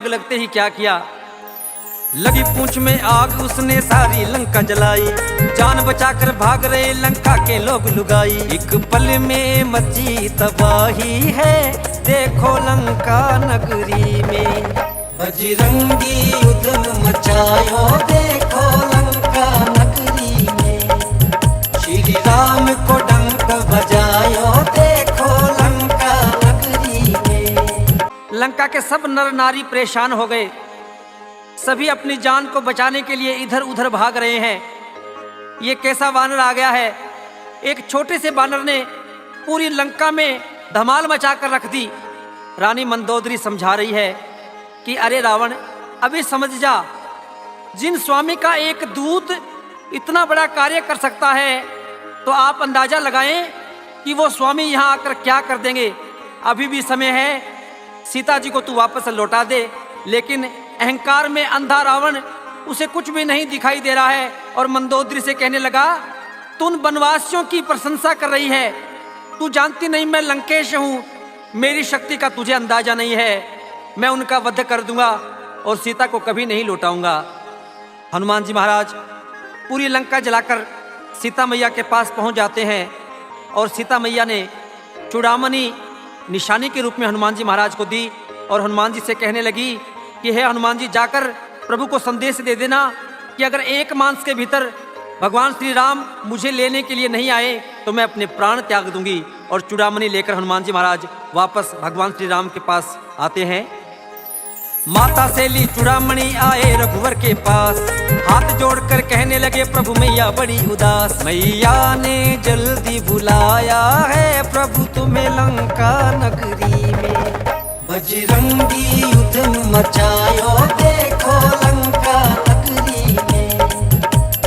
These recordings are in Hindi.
लगते ही क्या किया, लगी पूंछ में आग उसने सारी लंका जलाई। जान बचाकर भाग रहे लंका के लोग लुगाई। एक पल में मची तबाही है देखो लंका नगरी में। बजरंगी युद्ध मचायो देखो लंका नगरी में। श्री राम को डंक बजायो देखो लंका नगरी में। लंका के सब नर नारी परेशान हो गए। सभी अपनी जान को बचाने के लिए इधर उधर भाग रहे हैं। ये कैसा वानर आ गया है। एक छोटे से वानर ने पूरी लंका में धमाल मचाकर रख दी। रानी मंदोदरी समझा रही है कि अरे रावण, अभी समझ जा, जिन स्वामी का एक दूत इतना बड़ा कार्य कर सकता है तो आप अंदाजा लगाएं कि वो स्वामी यहाँ आकर क्या कर देंगे। अभी भी समय है, सीता जी को तू वापस लौटा दे। लेकिन अहंकार में अंधा रावण, उसे कुछ भी नहीं दिखाई दे रहा है और मंदोदरी से कहने लगा, तू उन वनवासियों की प्रशंसा कर रही है, तू जानती नहीं मैं लंकेश हूँ, मेरी शक्ति का तुझे अंदाजा नहीं है। मैं उनका वध कर दूंगा और सीता को कभी नहीं लौटाऊंगा। हनुमान जी महाराज पूरी लंका जलाकर सीता मैया के पास पहुंच जाते हैं और सीता मैया ने चूड़ामणि निशानी के रूप में हनुमान जी महाराज को दी और हनुमान जी से कहने लगी कि हे हनुमान जी, जाकर प्रभु को संदेश दे देना कि अगर एक मास के भीतर भगवान श्री राम मुझे लेने के लिए नहीं आए तो मैं अपने प्राण त्याग दूंगी। और चूड़ामणि लेकर हनुमान जी महाराज वापस भगवान श्री राम के पास आते हैं। माता से ली चूड़ामणि आए रघुवर के पास, हाथ जोड़कर कहने लगे प्रभु मैया बड़ी उदास। मैया ने जल्दी बुलाया है प्रभु तुम्हें लंका नगरी में। बजरंगी युद्ध मचायो देखो लंका नगरी में।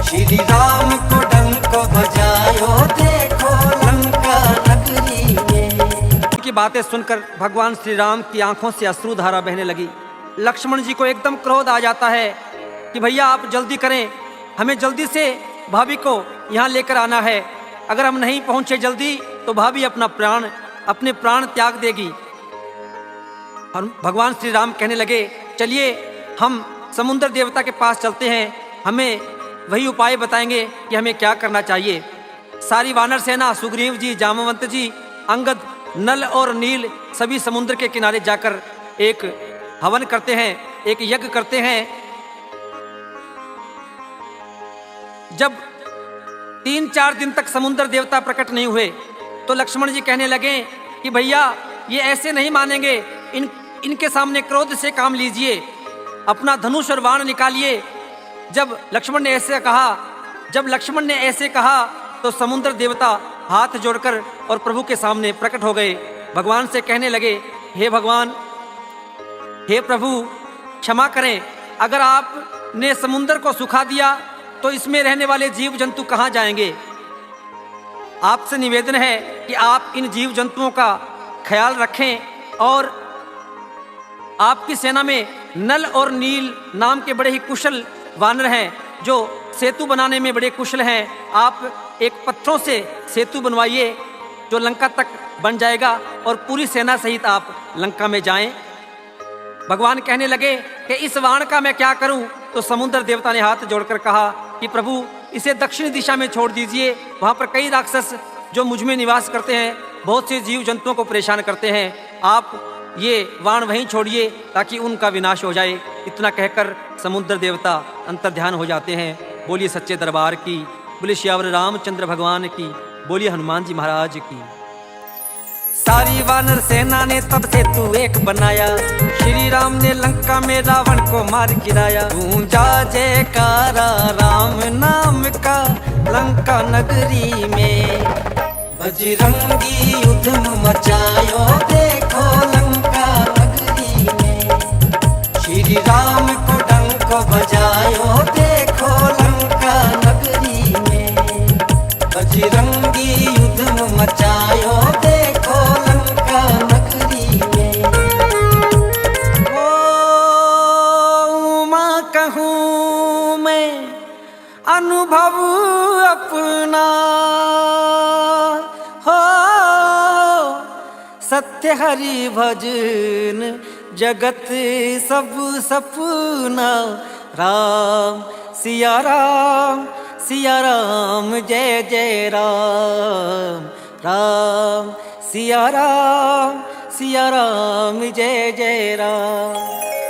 श्री राम को डंक बजायो देखो लंका नगरी में। की बातें सुनकर भगवान श्री राम की आंखों से अश्रुधारा बहने लगी। लक्ष्मण जी को एकदम क्रोध आ जाता है कि भैया आप जल्दी करें, हमें जल्दी से भाभी को यहाँ लेकर आना है। अगर हम नहीं पहुँचे जल्दी तो भाभी अपने प्राण त्याग देगी। भगवान श्री राम कहने लगे, चलिए हम समुद्र देवता के पास चलते हैं, हमें वही उपाय बताएंगे कि हमें क्या करना चाहिए। सारी वानर सेना, सुग्रीव जी, जामवंत जी, अंगद, नल और नील सभी समुद्र के किनारे जाकर एक हवन करते हैं, एक यज्ञ करते हैं। जब 3-4 दिन तक समुद्र देवता प्रकट नहीं हुए तो लक्ष्मण जी कहने लगे कि भैया ये ऐसे नहीं मानेंगे, इनके सामने क्रोध से काम लीजिए, अपना धनुष और बाण निकालिए। जब लक्ष्मण ने ऐसे कहा तो समुद्र देवता हाथ जोड़कर और प्रभु के सामने प्रकट हो गए। भगवान से कहने लगे, हे भगवान, हे प्रभु, क्षमा करें, अगर आपने समुद्र को सुखा दिया तो इसमें रहने वाले जीव जंतु कहाँ जाएंगे। आपसे निवेदन है कि आप इन जीव जंतुओं का ख्याल रखें और आपकी सेना में नल और नील नाम के बड़े ही कुशल वानर हैं जो सेतु बनाने में बड़े कुशल हैं। आप एक पत्थरों से सेतु बनवाइए जो लंका तक बन जाएगा और पूरी सेना सहित आप लंका में जाएं। भगवान कहने लगे कि इस वाण का मैं क्या करूं। तो समुद्र देवता ने हाथ जोड़कर कहा कि प्रभु इसे दक्षिण दिशा में छोड़ दीजिए, वहां पर कई राक्षस जो मुझ में निवास करते हैं, बहुत से जीव जंतुओं को परेशान करते हैं, आप ये वाण वहीं छोड़िए ताकि उनका विनाश हो जाए। इतना कहकर समुद्र देवता अंतर्ध्यान हो जाते हैं। बोलिए सच्चे दरबार की, बोलिए श्यावर रामचंद्र भगवान की, बोलिए हनुमान जी महाराज की। सारी वानर सेना ने तब सेतु एक बनाया, श्री राम ने लंका में रावण को मार गिराया। गूंजा जयकारा राम नाम का लंका नगरी में। बजरंगी युद्ध मचायो देखो लंका नगरी में। श्री राम को डंक बजायो देखो लंका नगरी में। बजरंगी युद्ध मचायो देखो लंका नगरी में। ओ माँ कहूँ मैं अनुभव अपना, सत्य हरि भजन जगत सब सपना। राम सिया राम, सिया राम जय जय राम। राम सिया राम, सिया राम जय जय राम।